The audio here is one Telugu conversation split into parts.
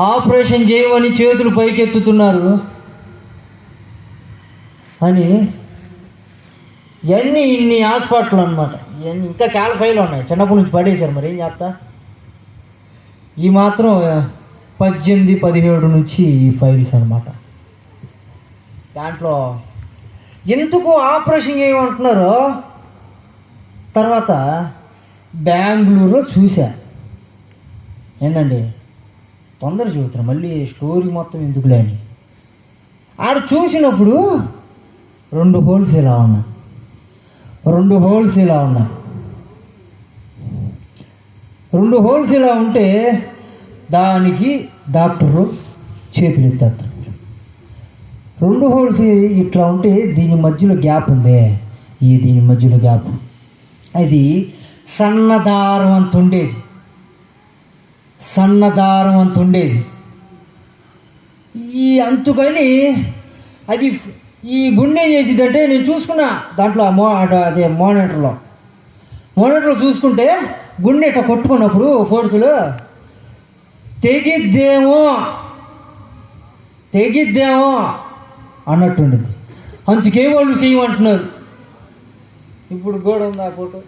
ఆపరేషన్ చేయమని చేతులు పైకెత్తుతున్నారు అని ఇన్ని హాస్పిటల్ అనమాట. ఇవన్నీ ఇంకా చాలా ఫైల్ ఉన్నాయి, చిన్నప్పటి నుంచి పడేశారు. మరి ఏం చేస్తా, ఈ మాత్రం 18-17 నుంచి ఈ ఫైల్స్ అనమాట. దాంట్లో ఎందుకు ఆపరేషన్ చేయమంటున్నారో తర్వాత బెంగళూరులో చూసా. ఏందండి తొందర చెబుతున్నా, మళ్ళీ స్టోరీ మొత్తం ఎందుకులే అని. ఆడ చూసినప్పుడు 2 హోల్స్ ఇలా ఉన్నాయి, 2 హోల్స్ ఇలా ఉన్నాయి. 2 హోల్స్ ఇలా ఉంటే దానికి డాక్టరు చేతులు ఎత్తారు. 2 హోల్స్ ఇట్లా ఉంటే దీని మధ్యలో గ్యాప్ ఉంది, దీని మధ్యలో గ్యాప్, అది సన్నదారం అంత ఉండేది, సన్నదారం అంత ఉండేది. ఈ అంతుకని అది ఈ గుండె చేసిందంటే నేను చూసుకున్నా దాంట్లో అదే మానిటర్లో చూసుకుంటే గుండె ఇట్లా కొట్టుకున్నప్పుడు ఫోర్సులు తెగిద్దేమో అన్నట్టుండేది. అందుకే వాళ్ళు చేయమంటున్నారు. ఇప్పుడు కూడా ఉంది ఆ ఫోటో.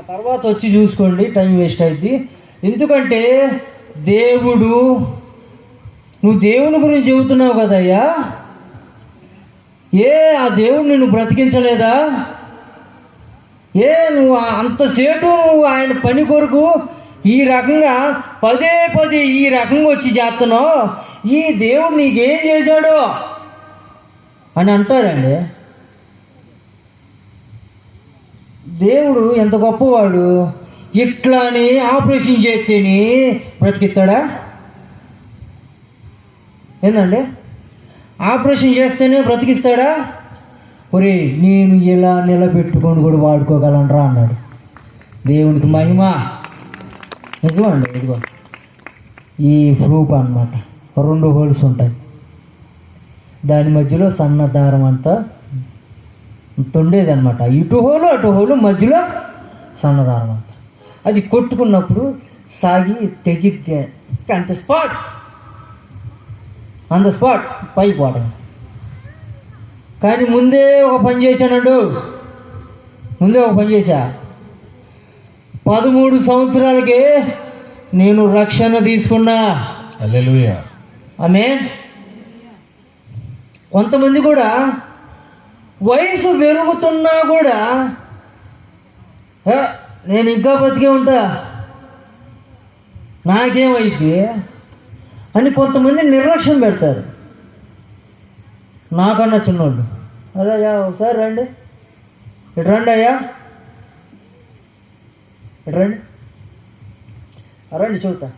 తర్వాత వచ్చి చూసుకోండి, టైం వేస్ట్ అయింది. ఎందుకంటే నువ్వు దేవుని గురించి చెబుతున్నావు కదయ్యా, ఆ దేవుడు నిన్ను బ్రతికించలేదా? నువ్వు అంతసేపు నువ్వు ఆయన పని కొరకు ఈ రకంగా పదే ఈ రకంగా వచ్చి చేస్తున్నావు, ఈ దేవుడు నీకేం చేశాడు అని అంటారండి. దేవుడు ఎంత గొప్పవాడు, ఇట్లానే ఆపరేషన్ చేస్తేనే బ్రతికిస్తాడా? ఏందండి ఆపరేషన్ చేస్తేనే బ్రతికిస్తాడా? ఒరే నేను ఇలా నిలబెట్టుకొని కూడా వాడుకోగలనరా అన్నాడు. దేవునికి మహిమ. నిజమండి. ఇదిగో ఈ ప్రూఫ్ అన్నమాట. 2 హోల్స్ ఉంటాయి, దాని మధ్యలో సన్నదారం అంతా ఉండేదన్నమాట. ఇటు హోలు అటు హోలు, మధ్యలో సన్నదారం అంతా. అది కొట్టుకున్నప్పుడు సాగి తెగిద్దే అంత స్పాట్ పైకి పోవడం. కానీ ముందే ఒక పని చేశానండు, 13 సంవత్సరాలకే నేను రక్షణ తీసుకున్నా. హల్లెలూయా. ఆమేన్. కొంతమంది కూడా వయసు పెరుగుతున్నా కూడా నేను ఇంకా బతికే ఉంటా, నాకేమైంది అని కొంతమంది నిర్లక్ష్యం పెడతారు. నాకన్నా చిన్నోళ్ళు, అయ్యా ఒకసారి రండి, ఇటు రండి అయ్యా, ఇటు రండి చూస్తా.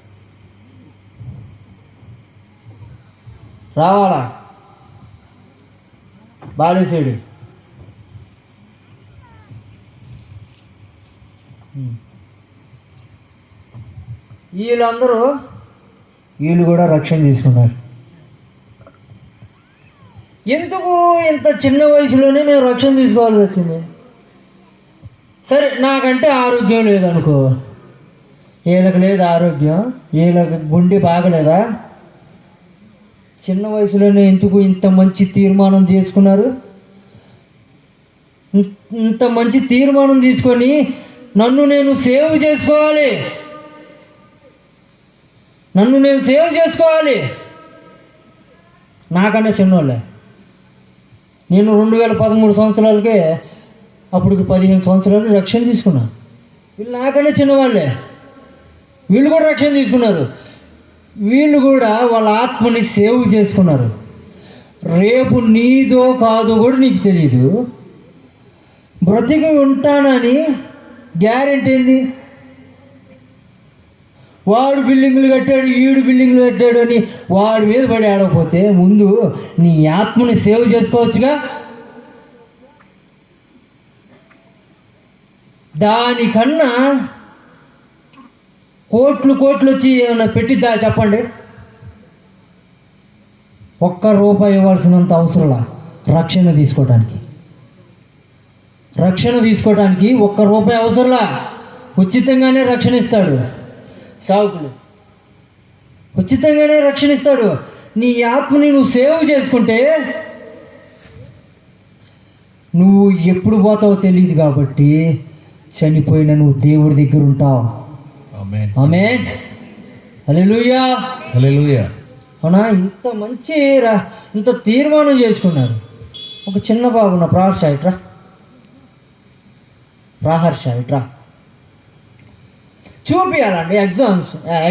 రావాలా బాలేసేడు. వీళ్ళు కూడా రక్షణ తీసుకున్నారు. ఎందుకు ఇంత చిన్న వయసులోనే మేము రక్షణ తీసుకోవాల్సి వచ్చింది? సరే నాకంటే ఆరోగ్యం లేదనుకో, వీళ్ళకి లేదు ఆరోగ్యం, వీళ్ళకి గుండె బాగలేదా? చిన్న వయసులోనే ఎందుకు ఇంత మంచి తీర్మానం చేసుకున్నారు? ఇంత మంచి తీర్మానం తీసుకొని నన్ను నేను సేవ్ చేసుకోవాలి, నాకన్నా చిన్నోళ్ళే. నేను 2013 సంవత్సరాలకే, అప్పటికి 15 సంవత్సరాలు రక్షణ తీసుకున్నాను. వీళ్ళు నాకన్నా చిన్నవాళ్ళే, వీళ్ళు కూడా రక్షణ తీసుకున్నారు. వీళ్ళు కూడా వాళ్ళ ఆత్మని సేవ్ చేసుకున్నారు. రేపు నీదో కాదో కూడా నీకు తెలియదు, బ్రతికి ఉంటానని గ్యారెంటీ ఏంది? వాడు బిల్డింగులు కట్టాడు, ఈడు బిల్డింగులు కట్టాడు అని వాడి మీద పడి ఆడకపోతే ముందు నీ ఆత్మని సేవ్ చేసుకోవచ్చుగా. దానికన్నా కోట్లు వచ్చి ఏమన్నా పెట్టిద్దా చెప్పండి? ₹1 ఇవ్వాల్సినంత అవసరంలా రక్షణ తీసుకోవడానికి. రక్షణ తీసుకోవడానికి ₹1 అవసరంలా, ఉచితంగానే రక్షణ ఇస్తాడు. సావుకులు ఉచితంగానే రక్షణ ఇస్తాడు. నీ ఆత్మని నువ్వు సేవ్ చేసుకుంటే నువ్వు ఎప్పుడు పోతావో తెలియదు కాబట్టి చనిపోయిన నువ్వు దేవుడి దగ్గర ఉంటావు. ఆమేన్. హల్లెలూయా. హల్లెలూయా. అవునా? ఇంత తీర్మానం చేసుకున్నారు. ఒక చిన్న బాబు నా ప్రాహర్ష ఇట్రా చూపియాలండి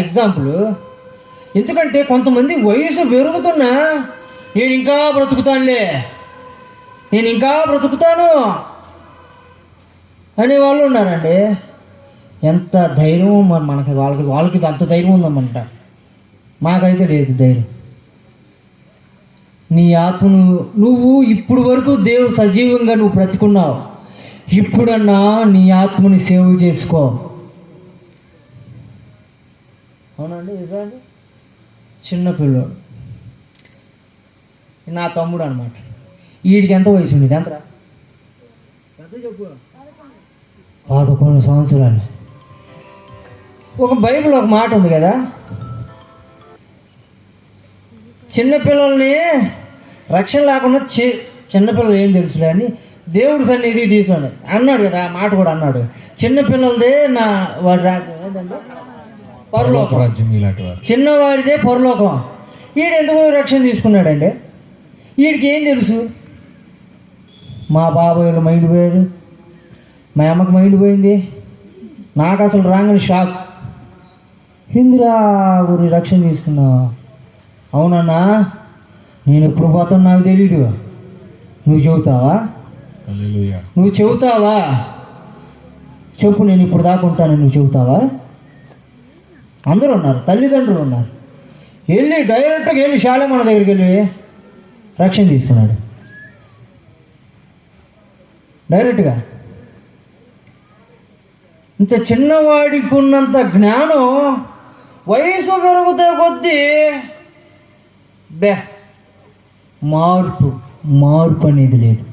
ఎగ్జాంపుల్. ఎందుకంటే కొంతమంది వయసు పెరుగుతున్నా నేను ఇంకా బ్రతుకుతాను అనే వాళ్ళు ఉన్నారండి. ఎంత ధైర్యం మనకి, వాళ్ళకి అంత ధైర్యం ఉందన్నమాట. మాకైతే లేదు ధైర్యం. నీ ఆత్మను నువ్వు ఇప్పుడు వరకు దేవుడు సజీవంగా నువ్వు బ్రతికున్నావు. ఇప్పుడన్నా నీ ఆత్మని సేవ్ చేసుకో. అవునండి. ఇదండి చిన్నపిల్లోడు, నా తమ్ముడు అనమాట. వీడికి ఎంత వయసు ఉండేది? ఎంతరా? చెప్పు. 11 సంవత్సరాలు. ఒక బైబిల్ ఒక మాట ఉంది కదా, చిన్నపిల్లల్ని రక్షణ లేకుండా చిన్నపిల్లలు ఏం తెలుసులే అని దేవుడి సన్నిధి తీసుకోండి అన్నాడు కదా. ఆ మాట కూడా అన్నాడు. చిన్నపిల్లలదే పరలోకం, చిన్నవారిదే పరలోకం. వీడు ఎందుకు రక్షణ తీసుకున్నాడండి? వీడికి ఏం తెలుసు? మా బాబాయ్లు మైండ్ పోయాడు, మా అమ్మకి మైండ్ పోయింది, నాకు అసలు రాగానే షాక్. ఎందురా ఊరి రక్షణ తీసుకున్నావు? అవునన్నా, నేను ఎప్పుడు పోతాను నాకు తెలీదు. నువ్వు చెబుతావా? చెప్పు, నేను ఇప్పుడు దాకా ఉంటాను, నువ్వు చెబుతావా? అందరూ ఉన్నారు, తల్లిదండ్రులు ఉన్నారు. డైరెక్ట్గా వెళ్ళి శాలమన్న దగ్గరికి వెళ్ళి రక్షణ తీసుకున్నాడు డైరెక్ట్గా. ఇంత చిన్నవాడికి ఉన్నంత జ్ఞానం వయసు పెరుగుతే కొద్దీ మార్పు అనేది లేదు.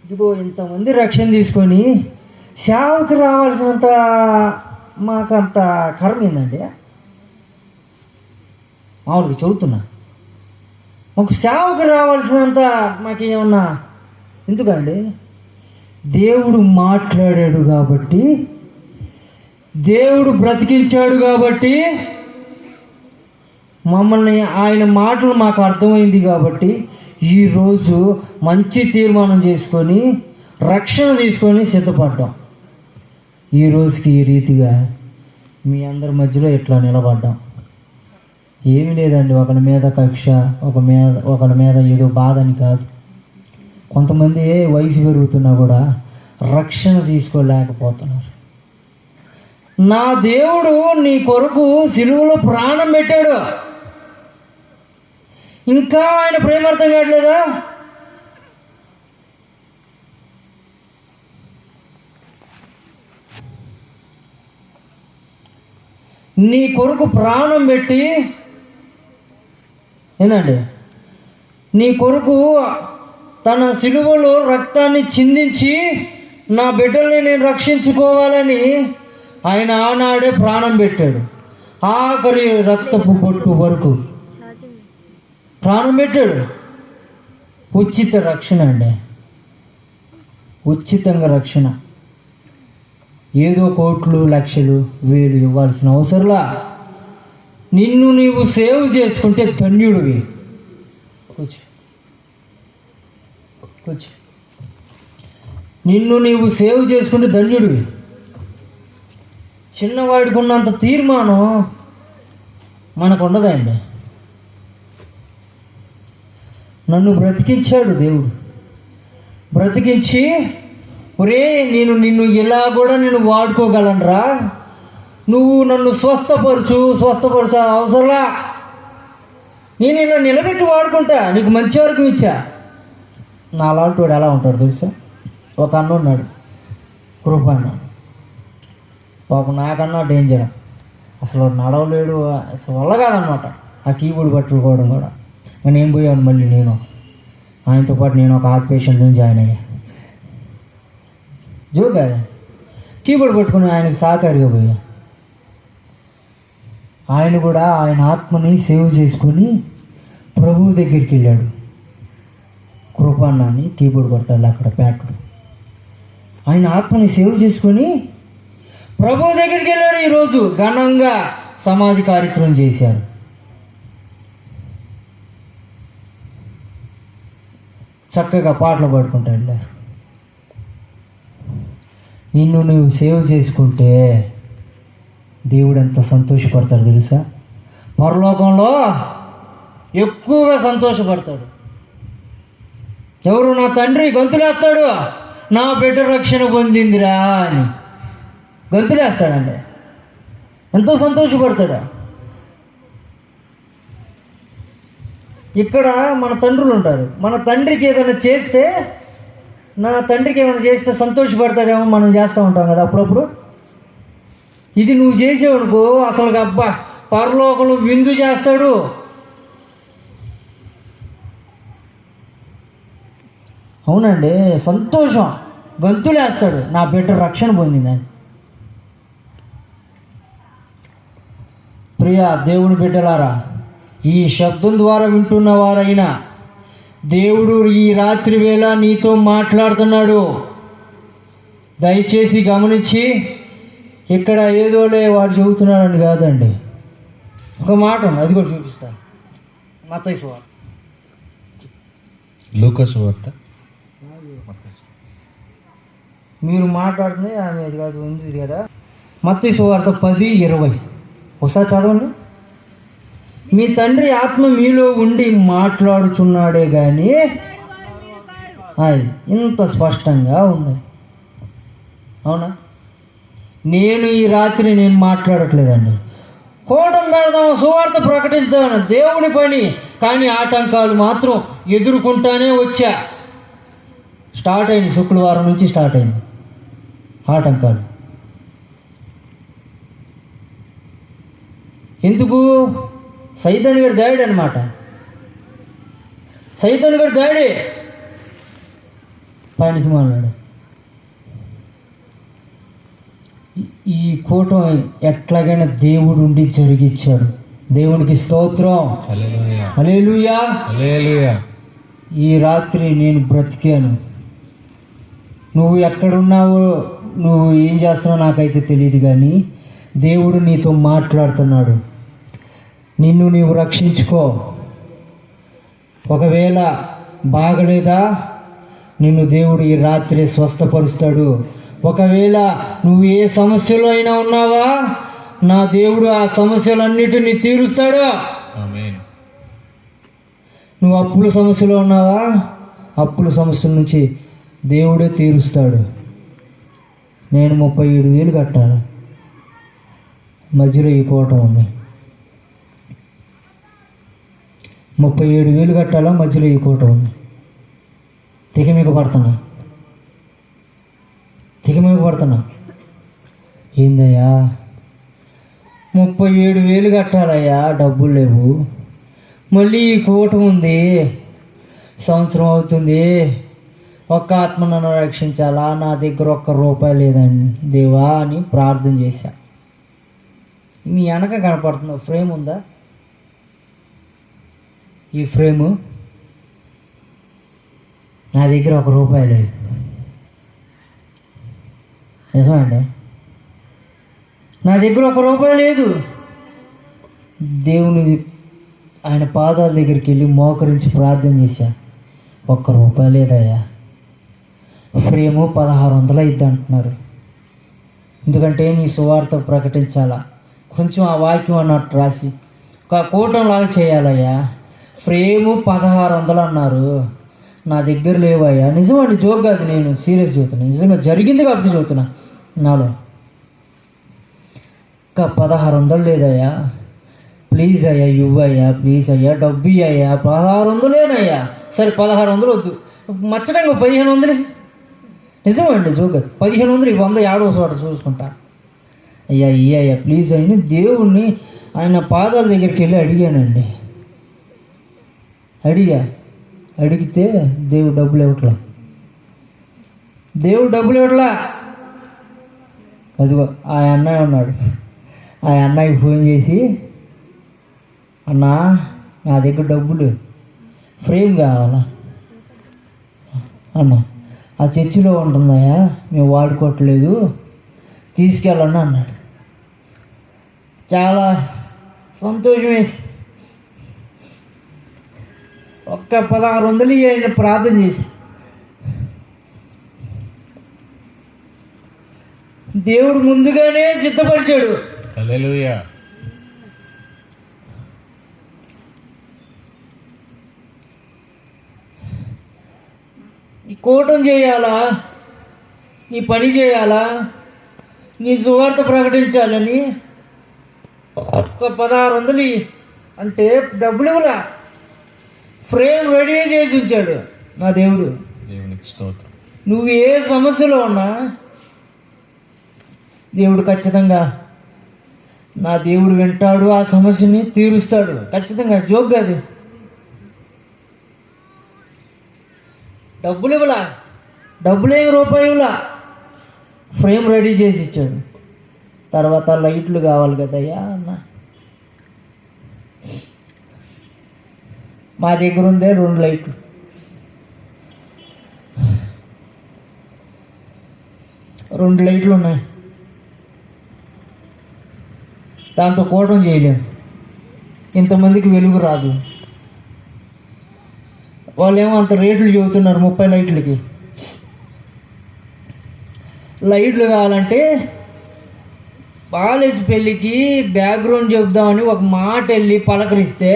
ఇదిగో ఇంతమంది రక్షణ తీసుకొని సేవకు రావాల్సినంత మాకంత కర్మ ఏందండి? మామూలుగా చదువుతున్నా, మాకు సేవకు రావాల్సినంత మాకేమన్నా ఎందుకండి? దేవుడు మాట్లాడాడు కాబట్టి, దేవుడు బ్రతికించాడు కాబట్టి, మమ్మల్ని ఆయన మాటలు మాకు అర్థమైంది కాబట్టి ఈరోజు మంచి తీర్మానం చేసుకొని రక్షణ తీసుకొని సిద్ధపడ్డాం. ఈ రోజుకి ఈ రీతిగా మీ అందరి మధ్యలో ఇట్లా నిలబడ్డాం. ఏమీ లేదండి, ఒకరి మీద కక్ష, ఒకరి మీద ఏదో బాధ అని కాదు. కొంతమంది వయసు పెరుగుతున్నా కూడా రక్షణ తీసుకోలేకపోతున్నారు. నా దేవుడు నీ కొరకు సిలువలో ప్రాణం పెట్టాడు, ఇంకా ఆయన ప్రేమ అర్థం కావట్లేదా? నీ కొరకు ప్రాణం పెట్టి ఏందండి, నీ కొరకు తన సిలువలో రక్తాన్ని చిందించి నా బిడ్డల్ని నేను రక్షించుకోవాలని ఆయన ఆనాడే ప్రాణం పెట్టాడు. ఆఖరి రక్తపు బొట్టు వరకు ప్రాణం పెట్టాడు. ఉచిత రక్షణ అండి, ఉచితంగా రక్షణ. ఏదో కోట్లు లక్షలు వేలు ఇవ్వాల్సిన అవసరంలా. నిన్ను నీవు సేవ్ చేసుకుంటే ధన్యుడివి. కూర్చో. నిన్ను నీవు సేవ్ చేసుకుంటే ధన్యుడివి. చిన్నవాడికి ఉన్నంత తీర్మానం మనకు ఉండదండి. నన్ను బ్రతికించాడు దేవుడు. బ్రతికించి, ఒరే నిన్ను ఇలా కూడా నేను వాడుకోగలనరా, నువ్వు నన్ను స్వస్థపరచు అవసరంలా, నేను ఇలా నిలబెట్టి వాడుకుంటా, నీకు మంచి వరకు ఇచ్చా. నాలాంటి వాడు ఎలా ఉంటాడు తెలుసా? ఒక అన్న ఉన్నాడు, కృప అన్న. పాపం నాకన్నా డేంజర్, అసలు నడవలేడు, అసలు వల్ల కాదనమాట. ఆ కీబోర్డ్ పట్టుకోవడం కూడా. నేను పోయాను మళ్ళీ, నేను ఆయనతో పాటు నేను ఒక హార్ట్ పేషెంట్ని జాయిన్ అయ్యా. జోగా కీబోర్డ్ పట్టుకుని ఆయనకు సహకారిగా పోయా. ఆయన కూడా ఆయన ఆత్మని సేవ్ చేసుకొని ప్రభువు దగ్గరికి వెళ్ళాడు. కృపాన్నాన్ని కీబోర్డ్ కొడతాడు అక్కడ ప్యాట్లు. ఆయన ఆత్మని సేవ్ చేసుకొని ప్రభువు దగ్గరికి వెళ్ళాడు. ఈరోజు ఘనంగా సమాధి కార్యక్రమం చేశారు. చక్కగా పాటలు పాడుకుంటూ వెళ్ళారు. నిన్ను నువ్వు సేవ్ చేసుకుంటే దేవుడు ఎంత సంతోషపడతాడు తెలుసా? పరలోకంలో ఎక్కువగా సంతోషపడతాడు. ఎవరు? నా తండ్రి గొంతులేస్తాడు, నా బిడ్డ రక్షణ పొందిందిరా అని గొంతులేస్తాడండి. ఎంతో సంతోషపడతాడు. ఇక్కడ మన తండ్రులు ఉంటారు. మన తండ్రికి ఏదైనా చేస్తే, నా తండ్రికి ఏమైనా చేస్తే సంతోషపడతాడేమో మనం చేస్తూ ఉంటాం కదా అప్పుడప్పుడు. ఇది నువ్వు చేసేవనుకో అసలు అబ్బా పరలోకంలో విందు చేస్తాడు. అవునండి, సంతోషం, గంతులేస్తాడు, నా బిడ్డ రక్షణ పొందిందని. ప్రియ దేవుని బిడ్డలారా, ఈ శబ్దం ద్వారా వింటున్న వారైనా దేవుడు ఈ రాత్రి వేళ నీతో మాట్లాడుతున్నాడు. దయచేసి గమనించి, ఇక్కడ ఏదోలే వాడు చెబుతున్నాడని కాదండి. ఒక మాట ఉంది, అది కూడా చూపిస్తాను. మత్తయి సువార్త, లూకా సువార్త. మీరు మాట్లాడుతుంది ఆమె అది కాదు, ఉంది కదా. మత్తయి సువార్త 10:20 ఒకసారి చదవండి. మీ తండ్రి ఆత్మ మీలో ఉండి మాట్లాడుచున్నాడే కానీ అది ఇంత స్పష్టంగా ఉంది. అవునా? నేను ఈ రాత్రి నేను మాట్లాడట్లేదండి. కోటం పెడదాం, సువార్త ప్రకటిద్దాం, దేవుని పని. కానీ ఆటంకాలు మాత్రం ఎదుర్కొంటానే వచ్చా. స్టార్ట్ అయింది, శుక్రవారం నుంచి స్టార్ట్ అయింది ఆటంకాలు. ఎందుకు? సైతాను గారి దాడి అనమాట. సైతాను గారి దాడి పైనకి మాట్లాడు. ఈ కూటం ఎట్లాగైనా దేవుడు ఉండి జరిగించాడు. దేవునికి స్తోత్రం, హల్లెలూయా, హల్లెలూయా. ఈ రాత్రి నేను బ్రతికాను. నువ్వు ఎక్కడున్నావో, నువ్వు ఏం చేస్తున్నావో నాకైతే తెలియదు, కానీ దేవుడు నీతో మాట్లాడుతున్నాడు. నిన్ను నీవు రక్షించుకో. ఒకవేళ బాగలేదా, నిన్ను దేవుడు ఈ రాత్రి స్వస్థపరుస్తాడు. ఒకవేళ నువ్వు ఏ సమస్యలో అయినా ఉన్నావా, నా దేవుడు ఆ సమస్యలన్నిటినీ తీరుస్తాడు. ఆమేన్. నువ్వు అప్పుల సమస్యలో ఉన్నావా, అప్పుల సమస్యల నుంచి దేవుడే తీరుస్తాడు. నేను 37,000 కట్టాలి, మధ్యలో ఈ కోటం ఉంది. 37,000 కట్టాలా, మధ్యలో ఈ కోటం ఉంది. తికమిక పడుతున్నా. ఏందయ్యా 37,000 కట్టాలయ్యా, డబ్బులు లేవు. మళ్ళీ ఈ కూటం ఉంది, సంవత్సరం అవుతుంది. ఒక్క ఆత్మ నన్ను రక్షించాలా, నా దగ్గర ₹1 లేదండి దేవా అని ప్రార్థన చేశా. మీ వెనక కనపడుతున్న ఫ్రేమ్ ఉందా? ఈ ఫ్రేము నా దగ్గర ₹1 లేదు. నిజమండి, నా దగ్గర ₹1 లేదు. దేవుని ఆయన పాదాల దగ్గరికి వెళ్ళి మోకరించి ప్రార్థన చేశా. ₹1 లేదయ్యా. ఫ్రేము 1600 అయింది అంటున్నారు. ఎందుకంటే నీ సువార్త ప్రకటించాలా, కొంచెం ఆ వాక్యం అన్నట్టు రాసి ఒక కూటంలాగా చేయాలయ్యా. ఫ్రేము 1600 అన్నారు, నా దగ్గర లేవయ్యా. నిజమండి, జోక్ కాదు, నేను సీరియస్ చదువుతున్నా. నిజంగా జరిగింది కాబట్టి చదువుతున్నా. నాలో ఇంకా 1600 లేదయ్యా, ప్లీజ్ అయ్యా ఇవ్వయ్యా, ప్లీజ్ అయ్యా, డబ్బు అయ్యా. 1600 సరే 1600 వద్దు, మచ్చడంగా 1500. నిజమండి, జోక్ కాదు. 1500 100 ఏడవ చోట చూసుకుంటా. అయ్యా ప్లీజ్ అయ్యి దేవుణ్ణి ఆయన పాదాల దగ్గరికి వెళ్ళి అడిగానండి. అడిగితే దేవుడు డబ్బులు ఇవ్వట్లా. అదిగో ఆ అన్నయ్య ఉన్నాడు. ఆ అన్నయ్యకి ఫోన్ చేసి, అన్నా నా దగ్గర డబ్బులు ఫ్రేమ్ కావాలా అన్న, ఆ చర్చిలో ఉంటుందయ్యా, మేము వాడుకోవట్లేదు, తీసుకెళ్ళండి అన్నాడు. చాలా సంతోషం వేసి ఒక్క 1600 ఆయన ప్రార్థన చేసి దేవుడు ముందుగానే సిద్ధపరిచాడు. హల్లెలూయా. నీ కూటం చేయాలా, నీ పని చేయాలా, నీ సువార్త ప్రకటించాలని ఒక్క 1600 అంటే డబ్బులు ఇవ్వలా, ఫ్రేమ్ రెడీ చేసి ఉంచాడు నా దేవుడు. దేవునికి స్తోత్రం. నువ్వు ఏ సమస్యలో ఉన్నా దేవుడు ఖచ్చితంగా, నా దేవుడు వింటాడు, ఆ సమస్యని తీరుస్తాడు ఖచ్చితంగా. జోక్ కాదు. డబ్బులు ఇవ్వలా, డబ్బులేం రూపాయి ఇవ్వలా, ఫ్రేమ్ రెడీ చేసి ఇచ్చాడు. తర్వాత లైట్లు కావాలి కదయ్యా అన్న, మా దగ్గర ఉందే 2 లైట్లు. రెండు లైట్లు ఉన్నాయి, దాంతో కూటం చేయలేము, ఇంతమందికి వెలుగు రాదు. వాళ్ళేమో అంత రేట్లు చెబుతున్నారు 30 లైట్లకి. లైట్లు కావాలంటే బాలేసి పెళ్ళికి బ్యాక్గ్రౌండ్ చెబుదామని ఒక మాట వెళ్ళి పలకరిస్తే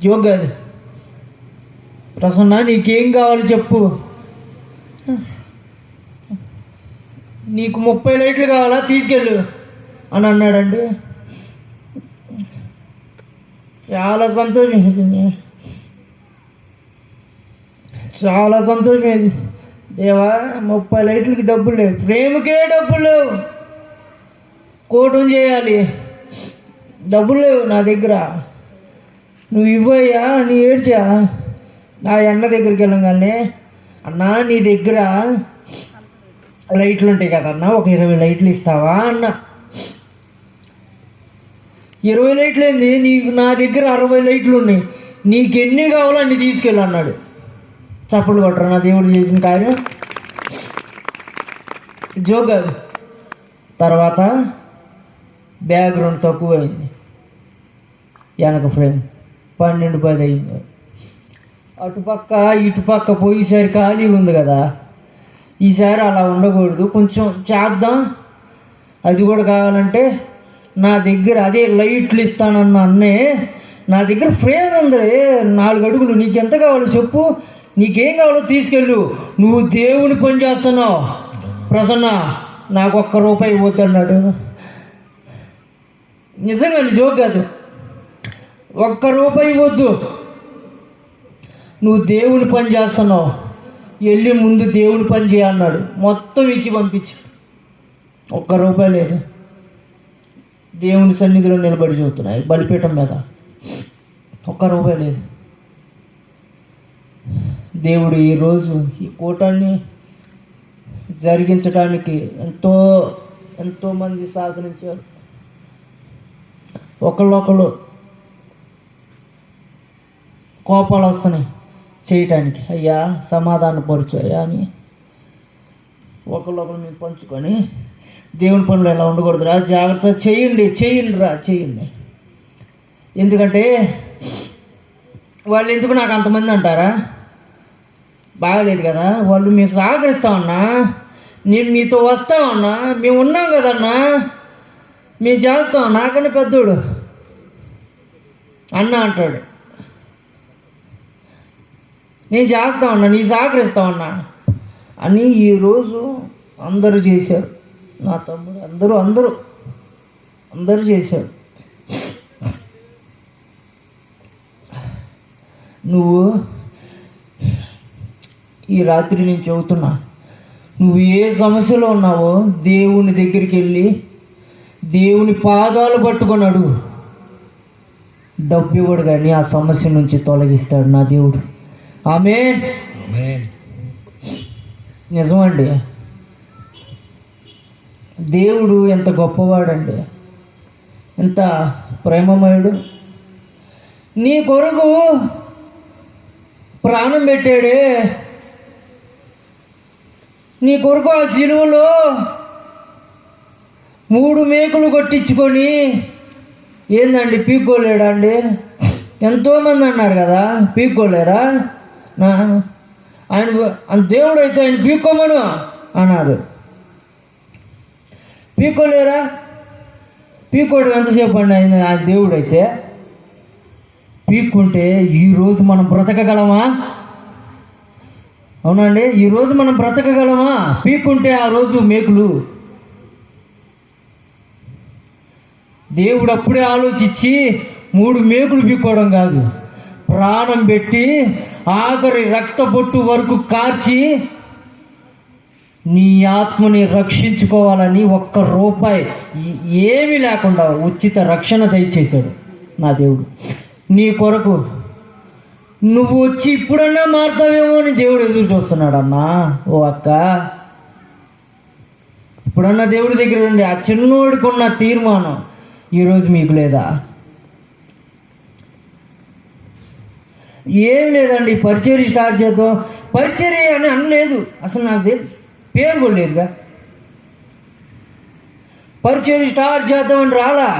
జోక్ కాదు. ప్రసన్న నీకేం కావాలి చెప్పు, నీకు 30 లైట్లు కావాలా, తీసుకెళ్ళు అని అన్నాడండి. చాలా సంతోషం వేసింది, చాలా సంతోషం వేసింది. దేవా 30 లైట్లకి డబ్బులు లేవు, ఫ్రేమ్కే డబ్బులు లేవు, కూటం చేయాలి, డబ్బులు లేవు నా దగ్గర, నువ్వు ఇవ్వయ్యా అని ఏడ్చా. నా అన్న దగ్గరికి వెళ్ళగానే, అన్నా నీ దగ్గర లైట్లు ఉంటాయి కదన్నా, ఒక 20 లైట్లు ఇస్తావా అన్న. 20 లైట్లు ఏంది, నీకు నా దగ్గర 60 లైట్లు ఉన్నాయి, నీకెన్ని కావాలో అన్ని తీసుకెళ్ళి అన్నాడు. చప్పట్లు కొట్టరా నా దేవుడు చేసిన కార్యం, జోక్ కాదు. తర్వాత బ్యాక్గ్రౌండ్ తక్కువైంది, వెనక ఫ్రేమ్ 12-10 అయింది. అటుపక్క ఇటుపక్క పోయేసారి ఖాళీ ఉంది కదా, ఈసారి అలా ఉండకూడదు, కొంచెం చేద్దాం. అది కూడా కావాలంటే నా దగ్గర అదే లైట్లు ఇస్తానన్న అన్నే నా దగ్గర ఫ్రేమ్ ఉంది 4 అడుగులు, నీకెంత కావాలో చెప్పు, నీకేం కావాలో తీసుకెళ్ళు, నువ్వు దేవుని పని చేస్తున్నావు ప్రసన్న, నాకు ₹1 ఇవ్వద్దు అన్నాడు. నిజంగా జోక్ కాదు, ₹1 ఇవ్వద్దు, నువ్వు దేవుని పని చేస్తున్నావు, వెళ్ళి ముందు దేవుని పని చేయన్నాడు. మొత్తం ఇచ్చి పంపించి ₹1 లేదు. దేవుని సన్నిధిలో నిలబడి చూస్తున్నాయి బలిపీఠం మీద, ₹1 లేదు. దేవుడు ఈరోజు ఈ కూటాన్ని జరిగించడానికి ఎంతోమంది సహకరించారు. ఒకళ్ళు కోపాలు వస్తున్నాయి చేయటానికి, అయ్యా సమాధానపరచు అయ్యా అని ఒకళ్ళు మేము పంచుకొని దేవుని పనులు ఎలా ఉండకూడదురా, జాగ్రత్త చేయండి. ఎందుకంటే వాళ్ళు ఎందుకు నాకు అంతమంది అంటారా, బాగలేదు కదా, వాళ్ళు మేము సహకరిస్తామన్నా, నేను మీతో వస్తామన్నా, మేము ఉన్నాం కదన్నా, మేము చేస్తాం, నాకన్నా పెద్దోడు అన్న అంటాడు, నేను చేస్తామన్నా, నీ సహకరిస్తామన్నా అని ఈరోజు అందరూ చేశారు. నా తమ్ముడు అందరూ చేశారు. నువ్వు ఈ రాత్రి నేను చెబుతున్నా, నువ్వు ఏ సమస్యలో ఉన్నావో దేవుని దగ్గరికి వెళ్ళి దేవుని పాదాలు పట్టుకొని అడుగు. డబ్బు ఇవ్వడు కానీ ఆ సమస్య నుంచి తొలగిస్తాడు నా దేవుడు. ఆమేన్. ఆమేన్. నిజమండి. దేవుడు ఎంత గొప్పవాడండి, ఎంత ప్రేమమయుడు. నీ కొరకు ప్రాణం పెట్టాడే, నీ కొరకు ఆ సిలువలో 3 మేకులు కొట్టించుకొని ఏందండి పీక్కోలేడా అండి? ఎంతోమంది అన్నారు కదా, పీక్కోలేరా? ఆయన దేవుడు అయితే ఆయన పీక్కోమను అన్నారు. పీక్కోలేరా? పీక్కోవడం ఎంతసేపు అండి? ఆయన దేవుడు అయితే పీక్కుంటే ఈరోజు మనం బ్రతకగలమా? అవునండి, ఈరోజు మనం బ్రతకగలమా? పీక్కుంటే ఆ రోజు మేకులు. దేవుడు అప్పుడే ఆలోచించి 3 మేకులు పీక్కోవడం కాదు, ప్రాణం పెట్టి ఆఖరి రక్త బొట్టు వరకు కార్చి నీ ఆత్మని రక్షించుకోవాలని 1 రూపాయి ఏమీ లేకుండా ఉచిత రక్షణ దయచేశాడు నా దేవుడు నీ కొరకు. నువ్వు వచ్చి ఇప్పుడన్నా మారుతావేమో అని దేవుడు ఎదురు చూస్తున్నాడు అన్నా. ఓ అక్క, ఇప్పుడన్నా దేవుడి దగ్గర ఉండి ఆ చిన్నోడికి ఉన్న తీర్మానం ఈరోజు మీకు లేదా? ఏం లేదండి, పరిచర్య స్టార్ట్ చేద్దాం, పరిచర్య అని అనలేదు అసలు. నాకు పేరు కూడా లేదుగా. పరిచర్య స్టార్ట్ చేద్దామని రాలా.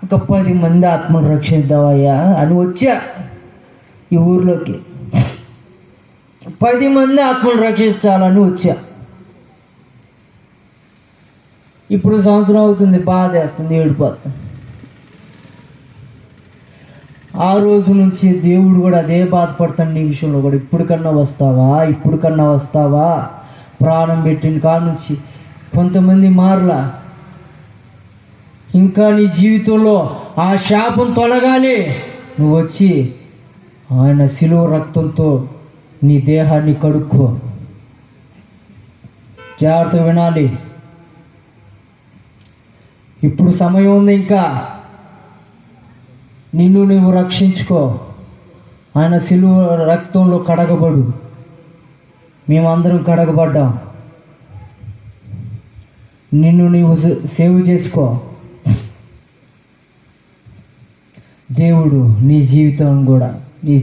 ఒక 10 మంది ఆత్మను రక్షిద్దామయ్యా అని వచ్చా ఈ ఊర్లోకి. 10 మంది ఆత్మను రక్షించాలని వచ్చా. ఇప్పుడు సంవత్సరం అవుతుంది, బాధ వేస్తుంది, ఏడిపోతుంది. ఆ రోజు నుంచి దేవుడు కూడా అదే బాధపడతాడు నీ విషయంలో కూడా. ఇప్పటికన్నా వస్తావా? ప్రాణం పెట్టిన కాడ నుంచి కొంతమంది మారలా. ఇంకా నీ జీవితంలో ఆ శాపం తొలగాలి. నువ్వు వచ్చి ఆయన శిలువ రక్తంతో నీ దేహాన్ని కడుక్కో. జాగ్రత్తగా వినాలి. ఇప్పుడు సమయం ఉంది, ఇంకా నిన్ను నువ్వు రక్షించుకో. ఆయన శిలువ రక్తంలో కడగబడు. మేమందరం కడగబడ్డాం. నిన్ను నీవు సేవ్ చేసుకో. దేవుడు నీ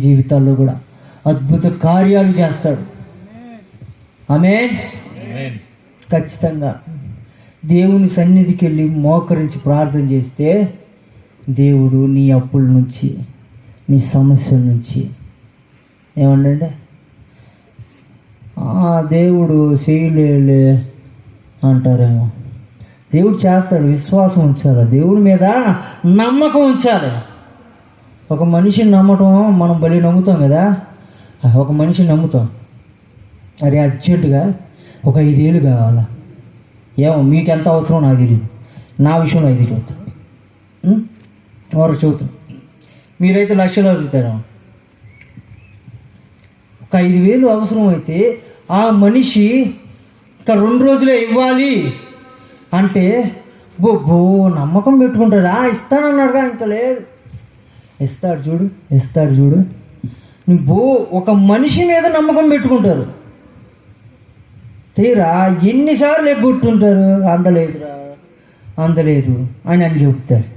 జీవితాల్లో కూడా అద్భుత కార్యాలు చేస్తాడు. ఆమేన్. ఖచ్చితంగా దేవుని సన్నిధికి వెళ్ళి మోకరించి ప్రార్థన చేస్తే దేవుడు నీ అప్పుల నుంచి, నీ సమస్యల నుంచి ఏమంటే దేవుడు చేయలే అంటారేమో. దేవుడు చేస్తాడు. విశ్వాసం ఉంచాలి, దేవుడి మీద నమ్మకం ఉంచాలి. ఒక మనిషిని నమ్మటం మనం బలి నమ్ముతాం కదా. ఒక మనిషిని నమ్ముతాం, అరే అర్జెంటుగా ఒక 5 ఏళ్ళు కావాలా, ఏమో మీకు ఎంత అవసరం నాకు తెలియదు, నా విషయంలో 5 చెబుతాం, వారు చెబుతాం. మీరైతే లక్షలు అడుగుతారు. ఒక 5,000 అవసరం అయితే ఆ మనిషి ఇంకా 2 రోజులే ఇవ్వాలి అంటే బో నమ్మకం పెట్టుకుంటాడా? ఇస్తానన్నాడుగా, ఇంకా లేదు. ఇస్తాడు చూడు. నువ్వు ఒక మనిషి మీద నమ్మకం పెట్టుకుంటారు, తీరా ఎన్నిసార్లు ఎగ్గుంటుంటారు, అందలేదు అని చెప్తారు.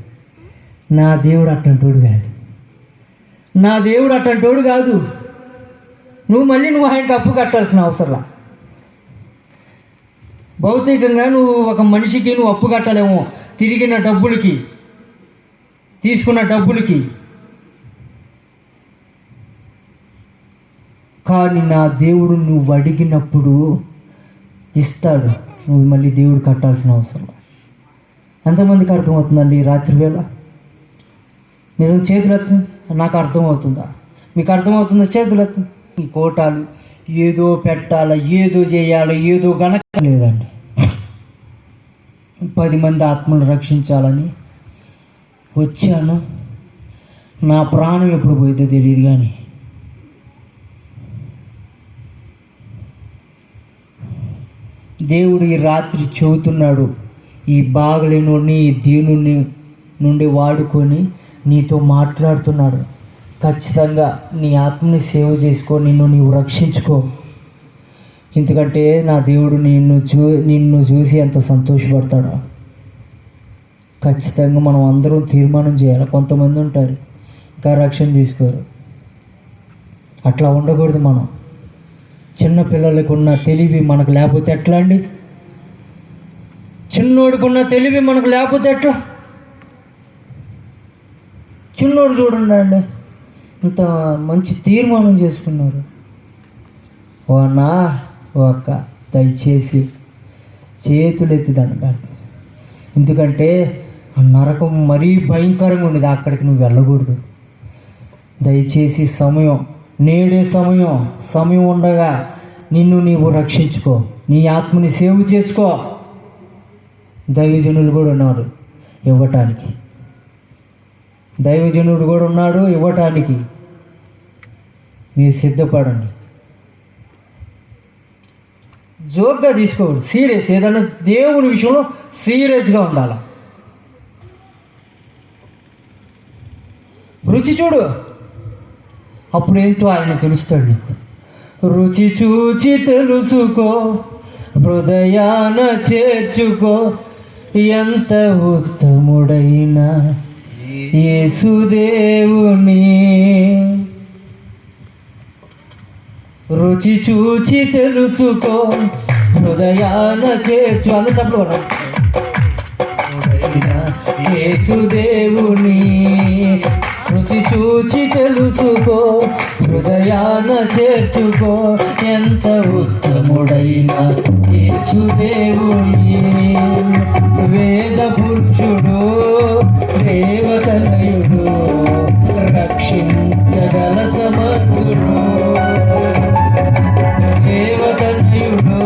నా దేవుడు అట్టంటోడు కాదు. నువ్వు ఆయనకు అప్పు కట్టాల్సిన అవసరంలా. భౌతికంగా నువ్వు ఒక మనిషికి నువ్వు అప్పు కట్టలేమో, తిరిగిన డబ్బులకి, తీసుకున్న డబ్బులకి. కానీ నా దేవుడు నువ్వు అడిగినప్పుడు ఇస్తాడు. నువ్వు మళ్ళీ దేవుడు కట్టాల్సిన అవసరం. ఎంతమందికి అర్థమవుతుందండి ఈ రాత్రి వేళ? నిజం చేతులు ఎత్తుంది. నాకు అర్థమవుతుందా? మీకు అర్థమవుతుందా? చేతులు ఎత్తుంది. ఈ కోటాలు ఏదో పెట్టాలి, ఏదో చేయాలి, ఏదో గనక లేదండి. 10 మంది ఆత్మను రక్షించాలని వచ్చాను. నా ప్రాణం ఎప్పుడు పోయితే తెలియదు, కానీ దేవుడు ఈ రాత్రి చెబుతున్నాడు, ఈ బాగలేనోడిని, ఈ దీనుని నుండి వాడుకొని నీతో మాట్లాడుతున్నాడు. ఖచ్చితంగా నీ ఆత్మని సేవ చేసుకో, నిన్ను నీవు రక్షించుకో. ఎందుకంటే నా దేవుడు నిన్ను చూసి ఎంత సంతోషపడతాడో. ఖచ్చితంగా మనం అందరం తీర్మానం చేయాలి. కొంతమంది ఉంటారు ఇంకా రక్షణ తీసుకోరు. అట్లా ఉండకూడదు. మనం చిన్న పిల్లలకు ఉన్న తెలివి మనకు లేకపోతే ఎట్లా అండి? చిన్నోడికి ఉన్న తెలివి మనకు లేకపోతే ఎట్లా? చిన్నోడు చూడండి అండి, ఇంత మంచి తీర్మానం చేసుకున్నారు. ఓ అన్నా, ఓ అక్క, దయచేసి చేతులు ఎత్తి దండం. ఎందుకంటే ఆ నరకం మరీ భయంకరంగా ఉండేది, అక్కడికి నువ్వు వెళ్ళకూడదు. దయచేసి నేడే సమయం ఉండగా నిన్ను నీవు రక్షించుకో, నీ ఆత్మని సేవ్ చేసుకో. దైవజనులు కూడా ఉన్నారు ఇవ్వటానికి, దైవజనుడు కూడా ఉన్నాడు ఇవ్వటానికి. మీరు సిద్ధపడండి. జోక్గా తీసుకోకూడదు, సీరియస్. ఏదన్నా దేవుని విషయంలో సీరియస్గా ఉండాలి. రుచి చూడు, అప్పుడేంటో ఆయన తెలుస్తాడు నీకు. రుచి చూచి తెలుసుకో, హృదయాన చేర్చుకో, ఎంత ఉత్తముడైన యేసుదేవుని. రుచి చూచి తెలుసుకో, హృదయాన చేర్చు. అందుకప్పుడు యేసుదేవుని రుచి చూచి తెలుసుకో, హృదయాన చేర్చుకో, ఎంత ఉత్తముడైన యేసుదేవుని. వేద పురుషుడు, దేవతనయుడు, రక్షించగల సమర్థుడు. దేవతనయుడు,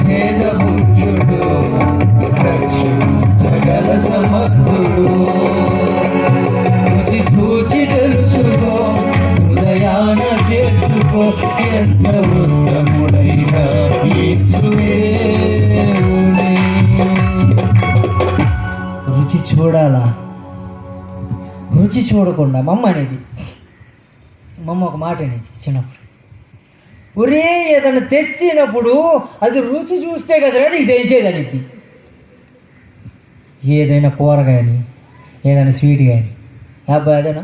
వేద పురుషుడు, రక్షించగల సమర్థుడు. చూచి తెలుసుకో, హృదయాన చేర్చుకో, ఎంత ఉత్తముడైన యేసుదేవుని. రుచి చూడాలా? రుచి చూడకుండా మమ్మ ఒక మాట అనేది చిన్నప్పుడు, ఒరే ఏదైనా తెచ్చినప్పుడు అది రుచి చూస్తే కదరా నీకు తెలిసేదానికి. ఏదైనా కూర కానీ ఏదైనా స్వీట్ కానీ అబ్బాయి అదేనా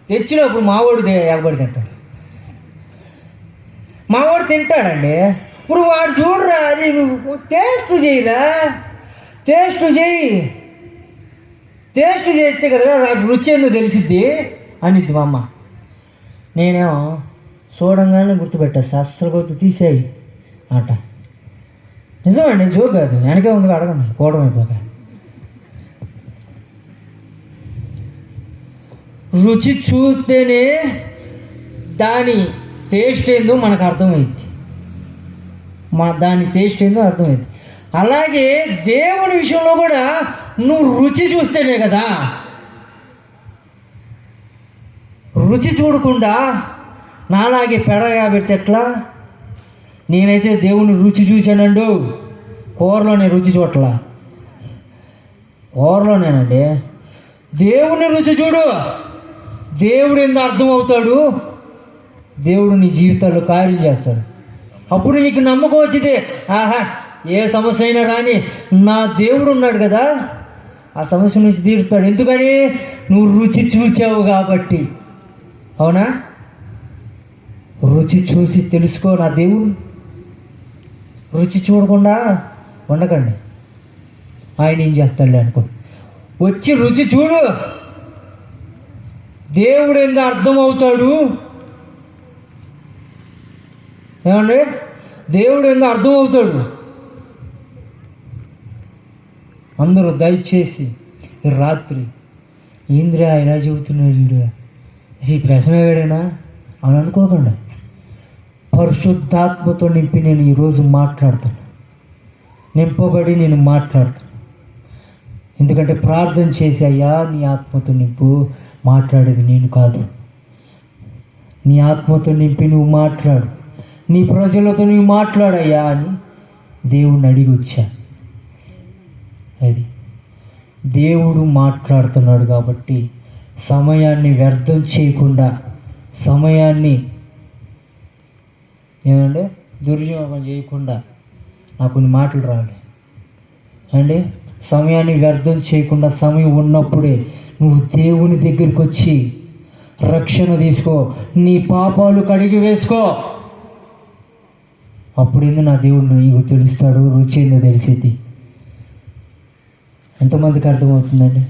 తెచ్చినప్పుడు మావాడు ఎగబడి తింటాడు. మావాడు తింటాడండి. ఇప్పుడు వాడు చూడరా, అది నువ్వు టేస్ట్ చేయరా, టేస్ట్ చేస్తే కదా నాకు రుచి ఏందో తెలిసిద్ది అనిద్ది మా అమ్మ. నేనేమో చూడంగానే గుర్తుపెట్టేస్తా, అస్సలు గుర్తు తీసేయి ఆట. నిజమండి, జోక్ కాదు. వెనకే ఉంది అడగండి, కోవడమైపోక. రుచి చూస్తేనే దాని టేస్ట్ ఏందో మనకు అర్థమైంది. దాని టేస్ట్ ఏందో అర్థమైంది. అలాగే దేవుని విషయంలో కూడా నువ్వు రుచి చూస్తేనే కదా. రుచి చూడకుండా నాలాగే పెడగా పెడితే ఎట్లా? నేనైతే దేవుని రుచి చూశానండు, కూరలోనే రుచి చూడట్లా. కూరలోనేనండి. దేవుని రుచి చూడు, దేవుడు ఎంత అర్థమవుతాడు, దేవుడు నీ జీవితాల్లో కార్యం చేస్తాడు. అప్పుడు నీకు నమ్మకం వచ్చింది, ఆహా ఏ సమస్య అయినా రాని నా దేవుడు ఉన్నాడు కదా, ఆ సమస్య నుంచి తీరుస్తాడు. ఎందుకని? నువ్వు రుచి చూచావు కాబట్టి. అవునా? రుచి చూసి తెలుసుకో నా దేవుడు. రుచి చూడకుండా ఉండకండి, ఆయన ఏం చేస్తాడులే అనుకో. వచ్చి రుచి చూడు, దేవుడు ఎంత అర్థమవుతాడు. ఏమండి? దేవుడు ఎంత అర్థమవుతాడు. అందరూ దయచేసి ఈ రాత్రి ఏంద్రా ఇలా చెబుతున్నాడు వీడు, ఈ ప్రశ్నగాడేనా అని అనుకోకుండా పరిశుద్ధాత్మతో నింపి నేను ఈరోజు మాట్లాడతాను, నింపబడి నేను మాట్లాడతాను. ఎందుకంటే ప్రార్థన చేసి, అయ్యా నీ ఆత్మతో నింపు, మాట్లాడేది నేను కాదు. నీ ఆత్మతో నింపి నువ్వు మాట్లాడు, నీ ప్రజలతో నువ్వు మాట్లాడయ్యా అని దేవుణ్ణి అడిగి వచ్చా. అది దేవుడు మాట్లాడుతున్నాడు కాబట్టి సమయాన్ని వ్యర్థం చేయకుండా, సమయాన్ని ఏమంటే దుర్వినియోగం చేయకుండా నాకు కొన్ని మాటలు రావాలి అండి. సమయాన్ని వ్యర్థం చేయకుండా సమయం ఉన్నప్పుడే నువ్వు దేవుని దగ్గరికి వచ్చి రక్షణ తీసుకో, నీ పాపాలు కడిగి వేసుకో. అప్పుడేందో నా దేవుడు నీకు తెలుస్తాడు, రుచి ఏందో తెలిసేది. ఎంతమందికి అర్థమవుతుందండి?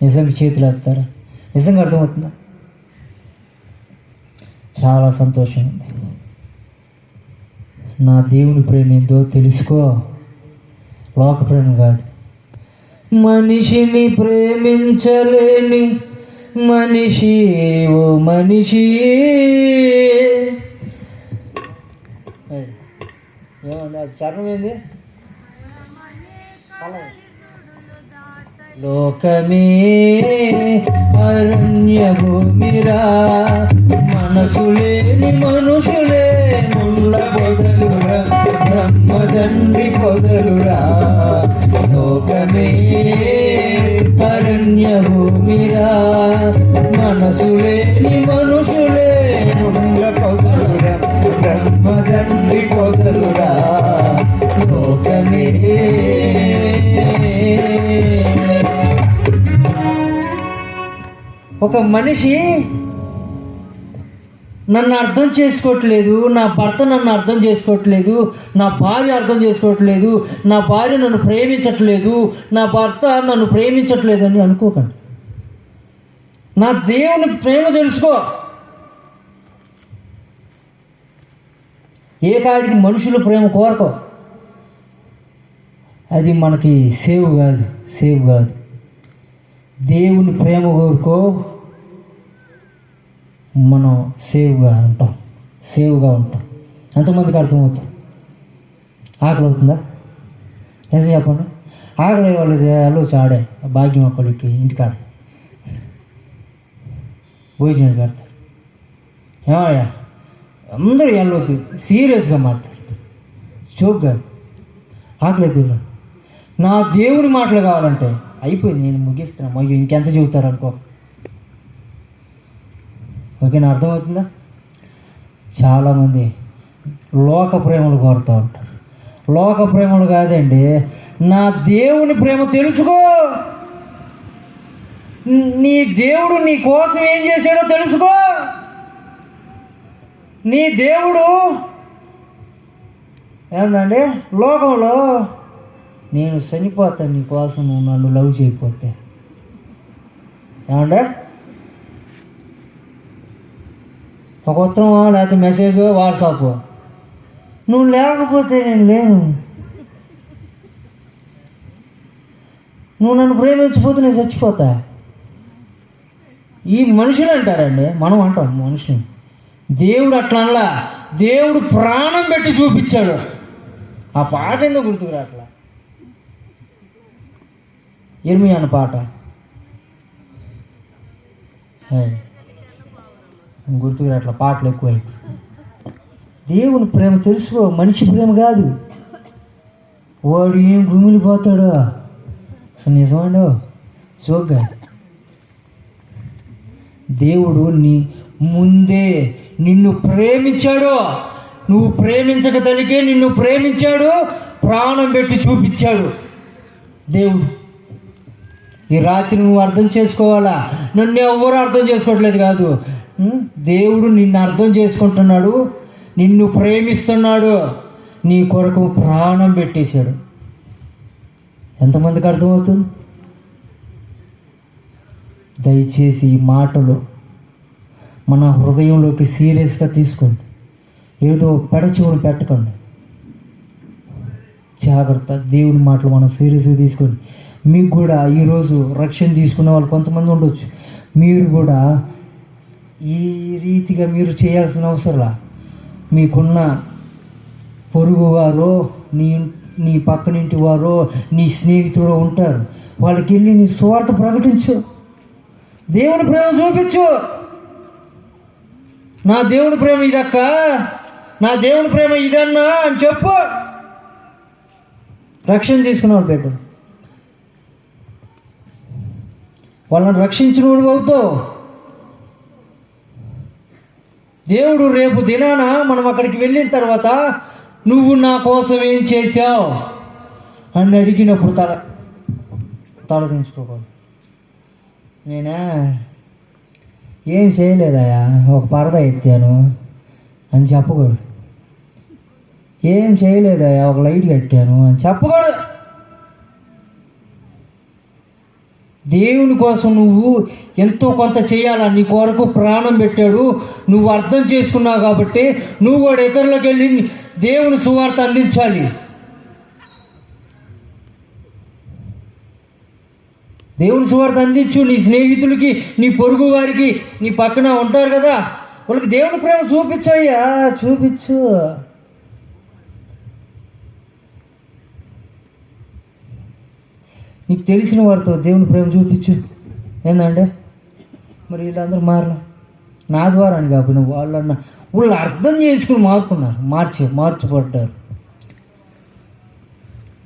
నిజంగా చేతులు ఎత్తారా? నిజంగా అర్థమవుతుందా? చాలా సంతోషం ఉంది. నా దేవుని ప్రేమ ఏందో తెలుసుకో, లోక ప్రేమ కాదు. మనిషిని ప్రేమించలేని మనిషి ఓ మనిషి. ఏమండి అది చరణం ఏంది? లోకమే అరణ్య భూమిరా, మనసు లేని మనుషులే ముళ్ళ పొదలురా, బ్రహ్మదండి పొదలురా. లోకమే అరణ్య భూమిరా, మనసు లేని మనుషులే ముళ్ళ పొదలురా, బ్రహ్మదండి పొదలురా. లోకమే ఒక మనిషి నన్ను అర్థం చేసుకోవట్లేదు, నా భర్త నన్ను అర్థం చేసుకోవట్లేదు, నా భార్య అర్థం చేసుకోవట్లేదు, నా భార్య నన్ను ప్రేమించట్లేదు, నా భర్త నన్ను ప్రేమించట్లేదు అని అనుకోకండి. నా దేవుని ప్రేమ తెలుసుకో. ఏ కాడికి మనుషుల ప్రేమ కోరకో, అది మనకి సేవ్ కాదు. దేవుని ప్రేమ కోరుకో, మనం సేవ్గా ఉంటాం. ఎంతమందికి అర్థమవుతుంది? ఆకలి అవుతుందా? నిజం చెప్పండి. ఆకలి వాళ్ళది వెళ్ళొచ్చు ఆడే భాగ్యం ఒక్కడికి ఇంటికాడ భోజనాలు పెడతారు. ఏమయ్యా అందరూ వెళ్ళొద్దు, సీరియస్గా మాట్లాడతారు, జోక్గా. ఆకలి అవుతుంది. నా దేవుని మాటలు కావాలంటే అయిపోయింది, నేను ముగిస్తున్నాను. అయ్యో ఇంకెంత చెబుతారు అనుకో. ఓకేనా? అర్థమవుతుందా? చాలామంది లోక ప్రేమలు కోరుతూ ఉంటారు. లోక ప్రేమలు కాదండి, నా దేవుని ప్రేమ తెలుసుకో. నీ దేవుడు నీ కోసం ఏం చేశాడో తెలుసుకో. నీ దేవుడు ఏందండి, లోకంలో నేను చనిపోతాను నీ కోసం, నువ్వు నన్ను లవ్ చేయకపోతే. ఏమంటే ఒక ఉత్తరం లేకపోతే మెసేజ్ వాట్సాప్, నువ్వు లేకపోతే నేను లేను, నువ్వు నన్ను ప్రేమించకపోతే నేను చచ్చిపోతా. ఈ మనుషులు అంటారండి, మనం అంటాం మనుషులు. దేవుడు అట్లా దేవుడు ప్రాణం పెట్టి చూపించాడు. ఆ పాట ఎందుకు గుర్తుకురా? అట్లా ఇర్మియా అన్న పాట గుర్తుకురా. అట్లా పాటలు ఎక్కువై. దేవుని ప్రేమ తెలుసుకో, మనిషి ప్రేమ కాదు. వాడు ఏం భూమిని పోతాడో అసలు నిజమాడో జోగ్గా. దేవుడు నీ ముందే నిన్ను ప్రేమించాడు. నువ్వు ప్రేమించక తలికే నిన్ను ప్రేమించాడు, ప్రాణం పెట్టి చూపించాడు దేవుడు. ఈ రాత్రి నువ్వు అర్థం చేసుకోవాలా. నన్ను ఎవరు అర్థం చేసుకోవట్లేదు కాదు, దేవుడు నిన్ను అర్థం చేసుకుంటున్నాడు, నిన్ను ప్రేమిస్తున్నాడు, నీ కొరకు ప్రాణం పెట్టేశాడు. ఎంతమందికి అర్థమవుతుంది? దయచేసి ఈ మాటలు మన హృదయంలోకి సీరియస్గా తీసుకోండి. ఏదో పెడచెవులు పెట్టకండి. జాగ్రత్త. దేవుని మాటలు మనం సీరియస్గా తీసుకోండి. మీకు కూడా ఈరోజు రక్షణ తీసుకున్న వాళ్ళు కొంతమంది ఉండొచ్చు. మీరు కూడా ఈ రీతిగా మీరు చేయాల్సిన అవసరంలా. మీకున్న పొరుగు వారో నీ పక్కనింటి వారో నీ స్నేహితుడు ఉంటారు, వాళ్ళకి వెళ్ళి నీ సువార్త ప్రకటించు, దేవుని ప్రేమ చూపించు. నా దేవుని ప్రేమ ఇదక్క, నా దేవుని ప్రేమ ఇదన్నా అని చెప్పు. రక్షణ తీసుకున్నావు బిడ్డ, వాళ్ళని రక్షించిన వాడు అవుతావు. దేవుడు రేపు దినాన మనం అక్కడికి వెళ్ళిన తర్వాత నువ్వు నా కోసం ఏం చేశావు అని అడిగినప్పుడు తల దించుకోకూడదు. నేనా ఏం చేయలేదయా, ఒక పరద ఎత్తాను అని చెప్పకూడదు. ఏం చేయలేదయా, ఒక లైట్ కట్టాను అని చెప్పకూడదు. దేవుని కోసం నువ్వు ఎంతో కొంత చేయాలా, నీ కొరకు ప్రాణం పెట్టాడు, నువ్వు అర్థం చేసుకున్నావు కాబట్టి నువ్వు కూడా ఇతరులకు వెళ్ళి దేవుని సువార్త అందించాలి. దేవుని సువార్త అందించు. నీ స్నేహితులకి, నీ పొరుగు వారికి, నీ పక్కన ఉంటారు కదా, వాళ్ళకి దేవుని ప్రేమ చూపించయ్యా, చూపించు. నీకు తెలిసిన వారితో దేవుని ప్రేమ చూపించు. ఏందంటే మరి వీళ్ళందరూ మారలా, నా ద్వారా అని కాకుండా వాళ్ళు అర్థం చేసుకుని మార్చబడ్డారు.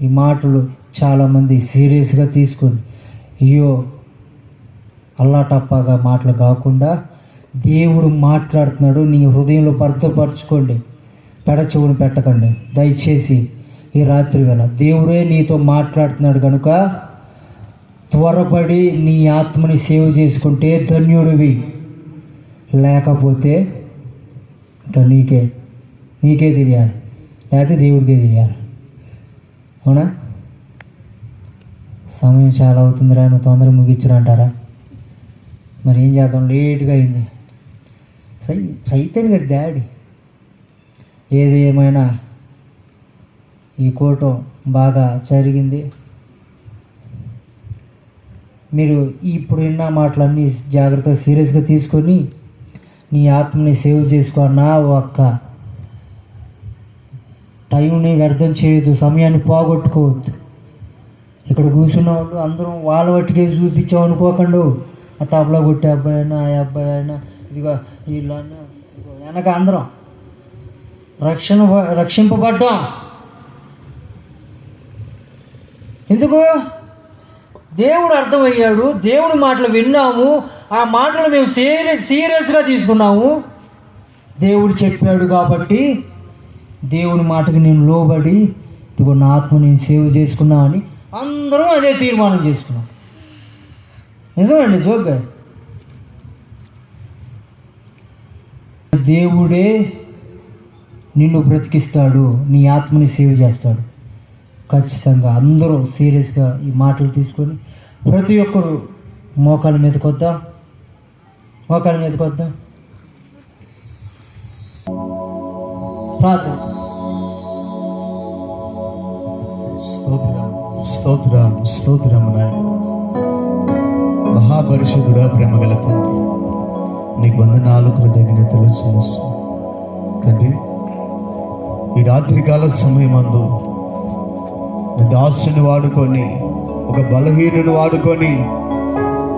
ఈ మాటలు చాలామంది సీరియస్గా తీసుకొని అయ్యో అల్లాటప్పగా మాటలు కాకుండా దేవుడు మాట్లాడుతున్నాడు, నీ హృదయంలో భద్రపరచుకోండి, పెడచెవును పెట్టకండి దయచేసి. ఈ రాత్రి వేళ దేవుడే నీతో మాట్లాడుతున్నాడు కనుక త్వరపడి నీ ఆత్మని సేవ్ చేసుకుంటే ధన్యుడివి. లేకపోతే ఇంకా నీకే తెలియాలి, లేకపోతే దేవుడికే తెలియాలి. అవునా? సమయం చాలా అవుతుందిరా, నువ్వు తొందరగా ముగించురా అంటారా? మరి ఏం చేద్దాం, లేట్గా అయింది. సైతన్ గారి డాడీ. ఏది ఏమైనా ఈ కూటం బాగా జరిగింది. మీరు ఇప్పుడు విన్న మాటలన్నీ జాగ్రత్తగా సీరియస్గా తీసుకొని నీ ఆత్మని సేవ్ చేసుకో. ఒక్క టైంని వ్యర్థం చేయొద్దు, సమయాన్ని పోగొట్టుకోవద్దు. ఇక్కడ కూర్చున్న వాళ్ళు అందరం వాళ్ళ వాటికే చూపించాం అనుకోకండు. ఆ తబలా కొట్టే అబ్బాయి అయినా, ఆ అబ్బాయి అయినా, ఇదిగో వీళ్ళన్నా, వెనక అందరం రక్షింపబడ్డాం. ఎందుకు? దేవుడు అర్థమయ్యాడు, దేవుడి మాటలు విన్నాము, ఆ మాటలు మేము సీరియస్గా తీసుకున్నాము. దేవుడు చెప్పాడు కాబట్టి దేవుని మాటకి నేను లోబడి ఇదిగో నా ఆత్మ నేను సేవ్ చేసుకున్నా అని అందరం అదే తీర్మానం చేసుకున్నాం. నిజమండి జోగ్గా. దేవుడే నిన్ను బ్రతికిస్తాడు, నీ ఆత్మని సేవ్ చేస్తాడు. ఖచ్చితంగా అందరూ సీరియస్గా ఈ మాటలు తీసుకొని ప్రతి ఒక్కరు మోకాల మీదకి వద్దాం. ప్రార్థన. స్తోత్రం నాయన. మహాపరిశుద్ధుడా, ప్రేమగల తండ్రి, నీకు వందనాలు, కృతజ్ఞతలు చెల్లిస్తూ తండ్రి, ఈ రాత్రికాల సమయమందు నా దాసుని వాడుకొని, ఒక బలహీనుని వాడుకొని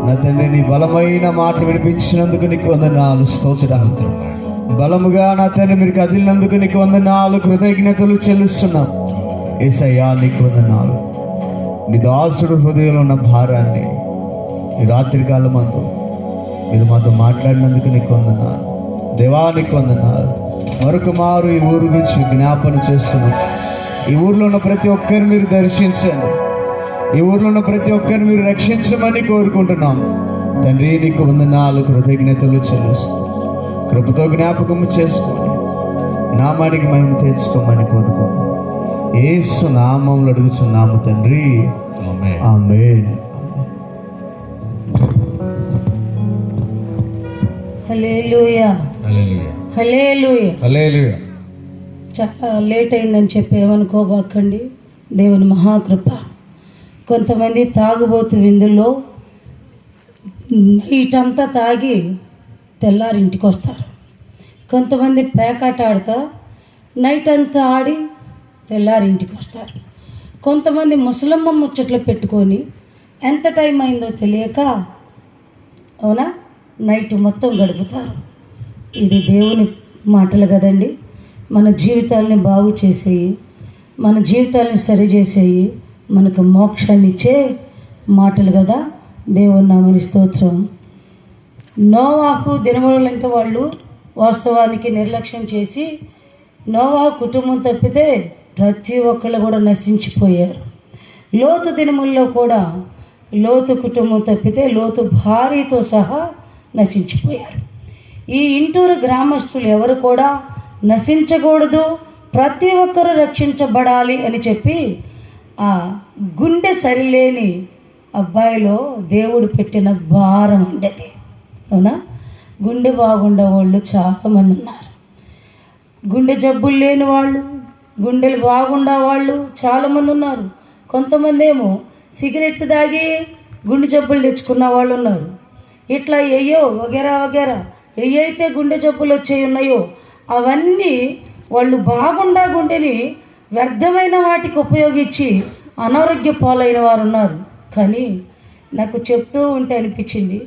నా తండ్రి నీ బలమైన మాట వినిపించినందుకు నీకు వందనాలు, స్తోత్రాలు. బలముగా నా తండ్రి మీరు కదిలినందుకు నీకు వందనాలు, కృతజ్ఞతలు చెల్లిస్తున్నాం. యేసయ్యా నీకు వందనాలు. నీ దాసుడు హృదయంలో ఉన్న భారాన్ని ఈ రాత్రికాలం అందు మీరు మాతో మాట్లాడినందుకు నీకు వందనాలు దేవా, నీకు వందనాలు. మరొక మారు ఈ ఊరు గురించి జ్ఞాపన చేస్తున్నాం. ఈ ఊర్లో ఉన్న ప్రతి ఒక్కరిని మీరు దర్శించండి, ఈ ఊర్లో ఉన్న ప్రతి ఒక్కరిని మీరు రక్షించమని కోరుకుంటున్నాం తండ్రి. నీకు వందనాలు, కృతజ్ఞతలు చెల్లిస్తూ కృపతో జ్ఞాపకము చేసుకొని నామానికి మేము తెచ్చుకోమని కోరుకుంటున్నాం. యేసు నామములో అడుగుచున్నాము తండ్రి, ఆమేన్. హల్లెలూయా, హల్లెలూయా, హల్లెలూయా. చాలా లేట్ అయిందని చెప్పి ఏమనుకోబాకండి. దేవుని మహాకృప. కొంతమంది తాగుబోతు విందుల్లో నైటంతా తాగి తెల్లారింటికి వస్తారు. కొంతమంది పేకాట ఆడతా నైట్ అంతా ఆడి తెల్లారింటికి వస్తారు. కొంతమంది ముసలమ్మ ముచ్చట్లు పెట్టుకొని ఎంత టైం అయిందో తెలియక అవునా నైట్ మొత్తం గడుపుతారు. ఇది దేవుని మాటలు కదండి. మన జీవితాలని బాగు చేసేయి, మన జీవితాలను సరిచేసేయి, మనకు మోక్షాన్ని ఇచ్చే మాటలు కదా. దేవుని నామని స్తోత్రం. నోవాహు దినములలో ఇంకా వాళ్ళు వాస్తవానికి నిర్లక్ష్యం చేసి నోవాహు కుటుంబం తప్పితే ప్రతి ఒక్కళ్ళు కూడా నశించిపోయారు. లోతు దినముల్లో కూడా లోతు కుటుంబం తప్పితే లోతు భార్యతో సహా నశించిపోయారు. ఈ ఇంటూరు గ్రామస్తులు ఎవరు కూడా నశించకూడదు, ప్రతి ఒక్కరూ రక్షించబడాలి అని చెప్పి ఆ గుండె సరిలేని అబ్బాయిలో దేవుడు పెట్టిన భారం ఉండేది. అవునా? గుండె బాగుండే వాళ్ళు చాలామంది ఉన్నారు. గుండె జబ్బులు లేని వాళ్ళు, గుండెలు బాగుండే వాళ్ళు చాలామంది ఉన్నారు. కొంతమంది ఏమో సిగరెట్ తాగి గుండె జబ్బులు తెచ్చుకున్న వాళ్ళు ఉన్నారు. ఇట్లా ఏయో వగేరా వగేరా ఏయైతే గుండె జబ్బులు వచ్చేవి ఉన్నాయో అవన్నీ వాళ్ళు బాగుండా గుండెని వ్యర్థమైన వాటికి ఉపయోగించి అనారోగ్య పాలైన వారు ఉన్నారు. కానీ నాకు చెప్తూ ఉంటే అనిపించింది,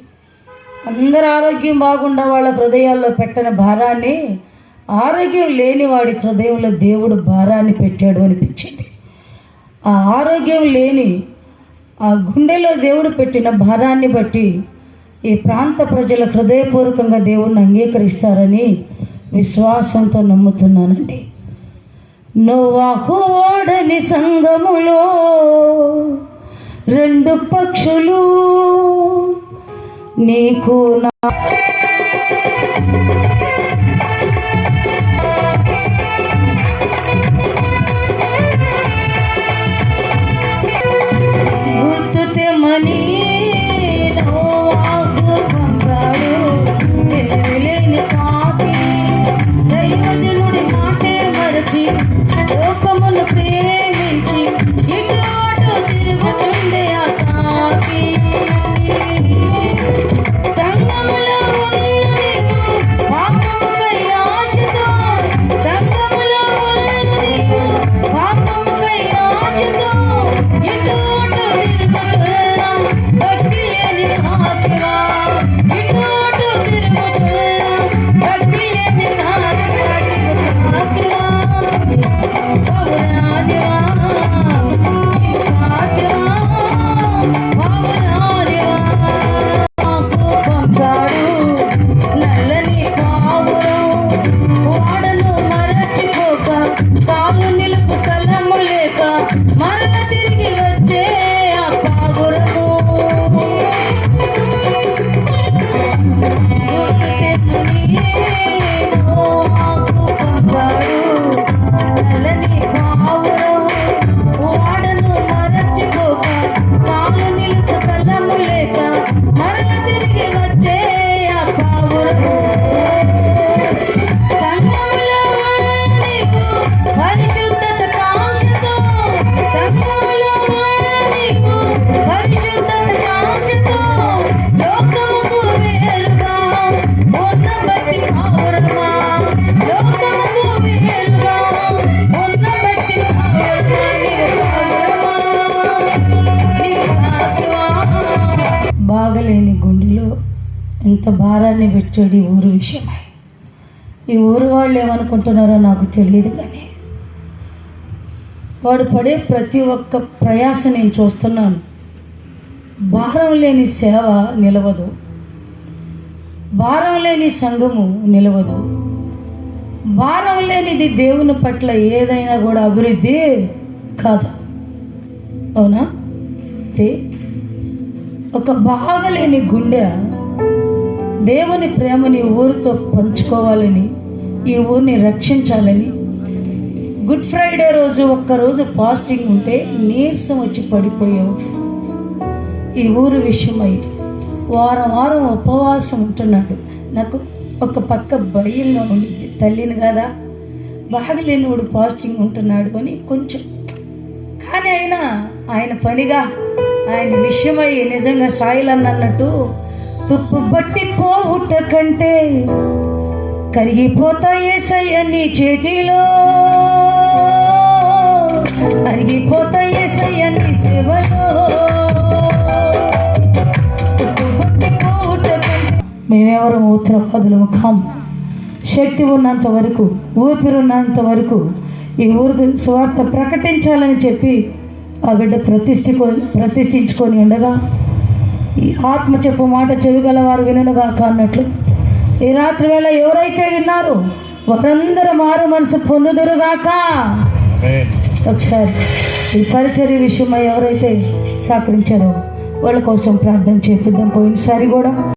అందరు ఆరోగ్యం బాగుండా వాళ్ళ హృదయాల్లో పెట్టిన భారాన్ని ఆరోగ్యం లేని వాడి హృదయంలో దేవుడు భారాన్ని పెట్టాడు అనిపించింది. ఆ ఆరోగ్యం లేని ఆ గుండెలో దేవుడు పెట్టిన భారాన్ని బట్టి ఈ ప్రాంత ప్రజల హృదయపూర్వకంగా దేవుణ్ణి అంగీకరిస్తారని విశ్వాసంతో నమ్ముతున్నానండి. నోవాహు ఓడని సంగములో రెండు పక్షులు నీకు నా గుర్తు తెమ్మని నోవాహు పంపాడు. తెలివిలేని పాపి దైవజనుడి మాటే మరచి లోకమును ప్రేమించి ఇటు అటు తిరుగుతుండే ఆ పాపి. సంగములో ఉన్నది పాపముకై ఆశతో, సంగములో ఉన్నది పాపముకై ఆశతో ఇటు అటు తిరుగుతున్నా భక్తి లేని ఆత్మా, ఇటు అటు తిరుగుతున్నా భక్తి లేని నల్లని పావురం వాడను మరచిపోక కాలు నిలుపు స్థలము లేక మరల తిరిగి వచ్చే ఆ పావురము. నల్లని పావురం వాడను మరచిపోక కాలు నిలుపు స్థలము లేక మరల తిరిగి వచ్చే ఆ పావురము. సంఘములో నీకు పరిశుద్ధత కాంక్షతో, సంఘములో నీకు పరిశుద్ధత కాంక్షతో లోకముకు వేరుగా ఉన్న బట్టి పావురమా, లోకముకు వేరుగా ఉన్న బట్టి పావురమా, నీవు సాధ్యమా. బాగలేని గుండెలో ఎంత భారాన్ని పెట్టాడు ఈ ఊరు విషయమై. ఈ ఊరు వాళ్ళు ఏమనుకుంటున్నారో నాకు తెలియదు, కానీ వాడు పడే ప్రతి ఒక్క ప్రయాస నేను చూస్తున్నాను. భారం లేని సేవ నిలవదు, భారం లేని సంఘము నిలవదు, భారం లేనిది దేవుని పట్ల ఏదైనా కూడా అభివృద్ధి కాదు. అవునా? ఒక బాగలేని గుండె దేవుని ప్రేమని ఊరితో పంచుకోవాలని, ఈ ఊరిని రక్షించాలని గుడ్ ఫ్రైడే రోజు ఒక్కరోజు ఫాస్టింగ్ ఉంటే నీరసం వచ్చి పడిపోయావు. ఈ ఊరు విషయమై వారం వారం ఉపవాసం ఉంటున్నాడు. నాకు ఒక పక్క భయంగా ఉండింది, తల్లిని కదా బాగలేనివాడు ఫాస్టింగ్ ఉంటున్నాడు అని కొంచెం. కానీ ఆయన పనిగా ఆయన విషయమై నిజంగా సాయిలన్న అన్నట్టు తుప్పు బట్టి పోవుట కంటే కరిగిపోతాయి యేసయ్య నీ చేతిలో, కరిగిపోతాయి యేసయ్య నీ సేవలో. తుప్పు బట్టి పోవుట కంటే మేమెవరం ఉత్తరవాదులము కాము. శక్తి ఉన్నంత వరకు, ఊపిరి ఉన్నంత వరకు ఈ ఊరికి సువార్త ప్రకటించాలని చెప్పి ఆ బిడ్డ ప్రతిష్ఠించుకొని ఉండగా ఈ ఆత్మ చెప్పు మాట చెవిగల వారు విననుగాక అన్నట్లు ఈ రాత్రి వేళ ఎవరైతే విన్నారో వారందరూ మారు మనసు పొందుదురుగాక. ఒకసారి ఈ పరిచర్య విషయమై ఎవరైతే సహకరించారో వాళ్ళ కోసం ప్రార్థన చేపిద్దాం. పోయినసారి కూడా